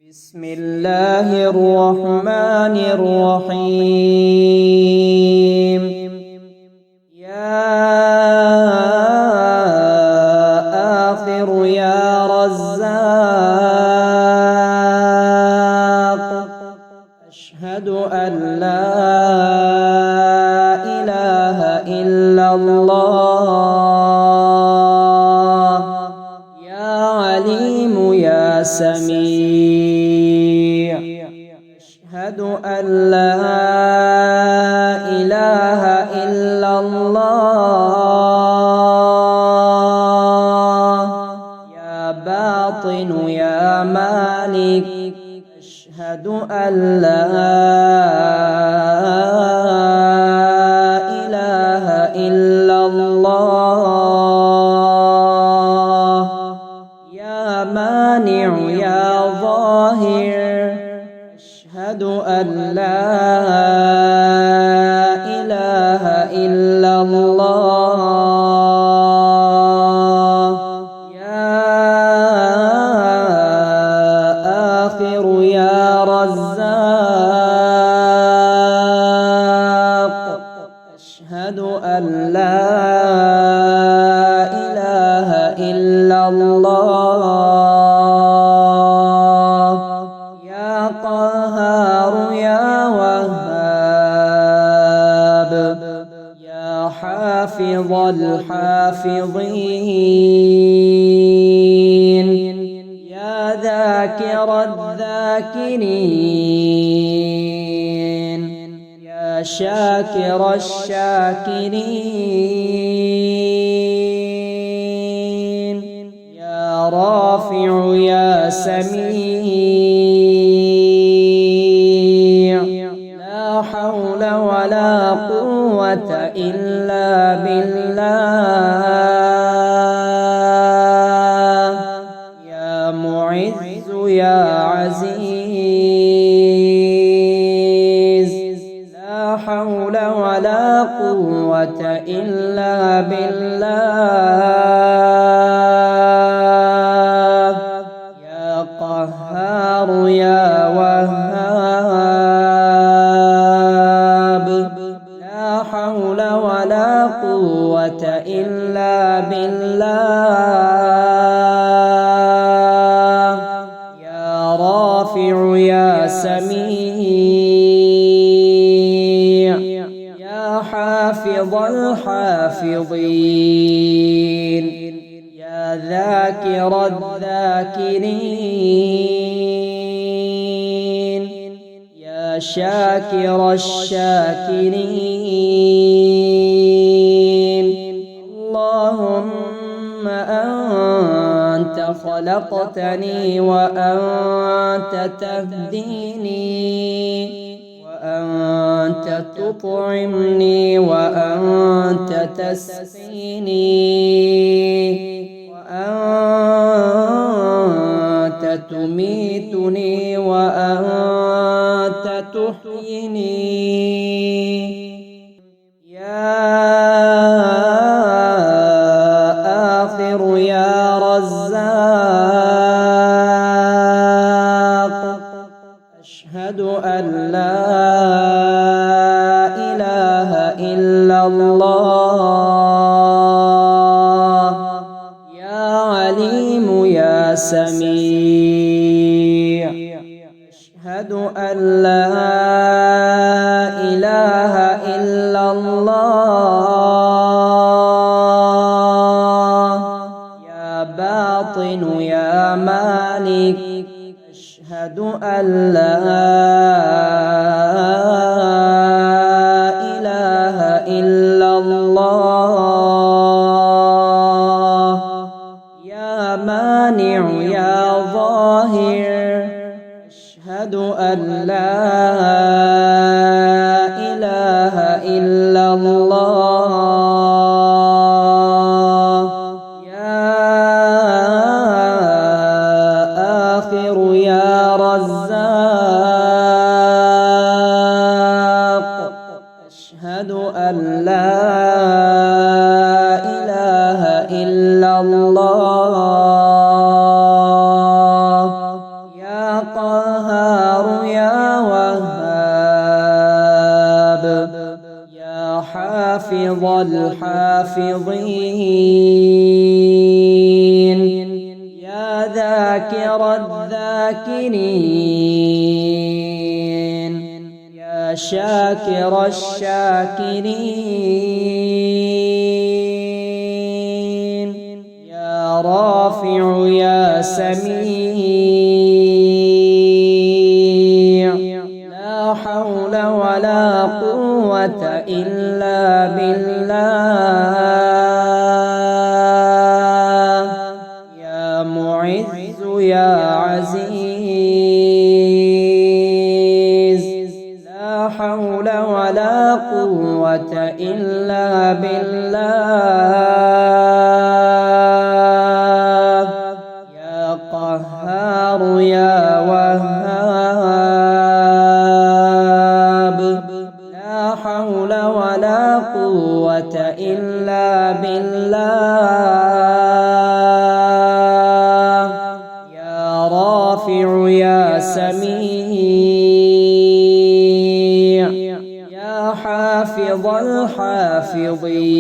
بسم الله الرحمن الرحيم. يا آخر يا رزاق، أشهد أن لا إله إلا الله. يا عليم يا سميع، أشهد أن لا إله إلا الله. يا باطن يا مالك، أشهد أن لا إله إلا الله. يا مانع يا ظاهر، أشهد أن لا إله إلا الله. يا آخر يا رزاق، أشهد أن لا إله إلا الله. يا قهار يا وهاب، يا حافظ الحافظين، يا ذاكر الذاكرين، يا شاكر الشاكرين، يا رافع يا سميع. لا حول ولا قوة إلا بالله. يا معز يا عزيز، لا حول ولا قوة إلا بالله. يا قهار يا وهاب، لا حول ولا قوة إلا بالله. يا رافع يا سميع، يا حافظ الحافظين، يا ذاكر الذاكرين، يا شاكر الشاكرين. اللهم أنت خلقتني وأنت تهديني، وأنت تطعمني وأنت تسقيني، وأنت تميتني وأنت تحييني. يا آخر يا رزاق، أشهد أن لا إله إلا الله. يا عليم يا سميع، أشهد أن لا إله إلا الله. يا باطن يا مالك، أشهد أن لا إله إلا الله. يا مانع يا ظاهر، أشهد أن لا إله إلا الله. يا آخر يا رزاق، أشهد أن لا إله إلا الله. يا قهار يا وهاب يا حافظ الحافظين يا ذاكر الذاكرين يا شاكر الشاكرين يا رافع يا سميع لا حول ولا قوة إلا بالله يا معز يا عزيز لا حول ولا قوة إلا بالله يا قهار يا وهاب لا حول ولا قوة إلا بالله يا رافع يا سميع يا حافظ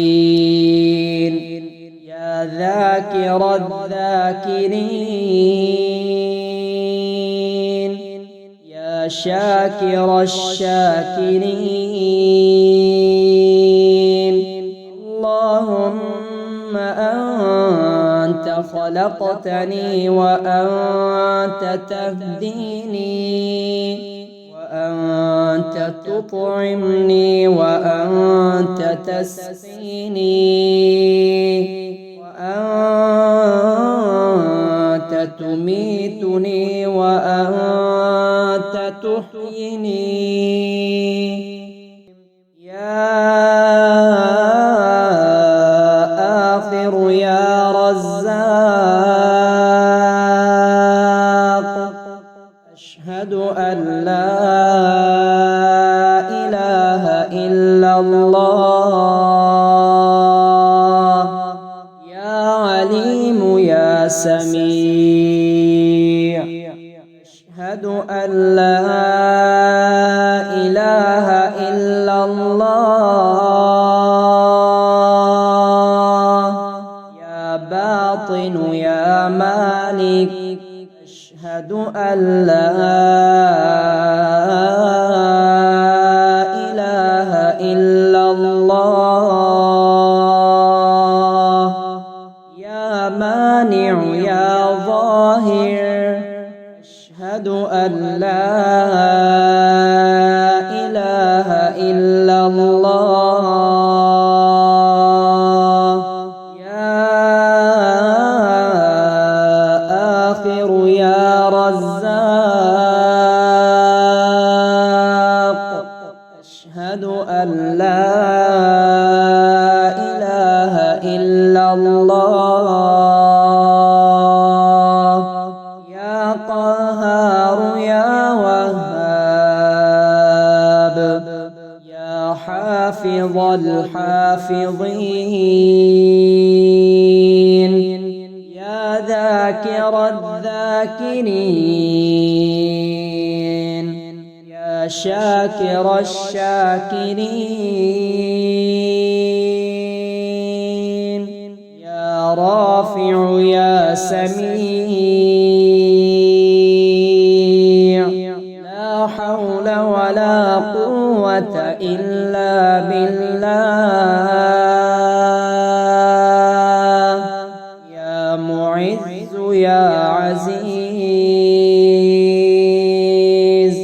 الحافظين يا ذاكر الذاكرين يا شاكر الشاكرين اللهم أنت خلقتني وأنت تهديني وأنت تطعمني وأنت تسقيني وأنت تميتني وأنت تحييني يا آخر يا رزاق أشهد أن لا إله إلا الله يا عليم يا سميع أشهد أن لا إله إلا الله يا باطن يا مالك أشهد أن لا إله إلا الله يا مانع يا ظاهر أشهد أن لا إله إلا الله يا آخر يا رزاق أشهد أن لا إله إلا الله يا قهار يا وهاب يا حافظ الحافظين يا ذاكر الذاكرين يا شاكر الشاكرين يا رافع يا سميع لا حول ولا قوة إلا بالله يا معز يا عزيز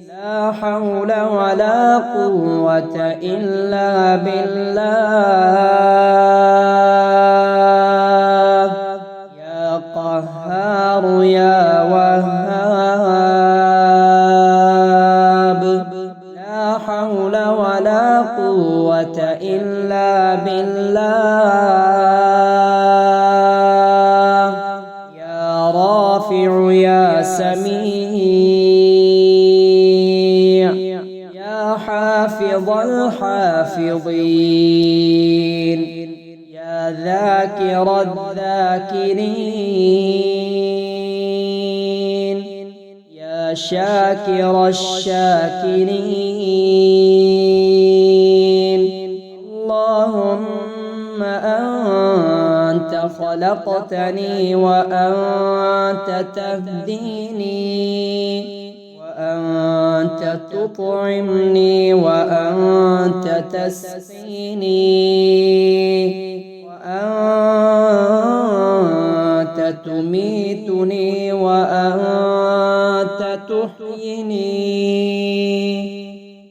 لا حول ولا قوة إلا بالله يا قهار يا وهاب لا حول ولا قوة إلا بالله يا رافع يا سميع يا حافظ الحافظين يا ذاكر الذاكرين يا يا شاكر الشاكرين. اللهم أنت خلقتني وأنت تهديني وأنت تطعمني وأنت تسقيني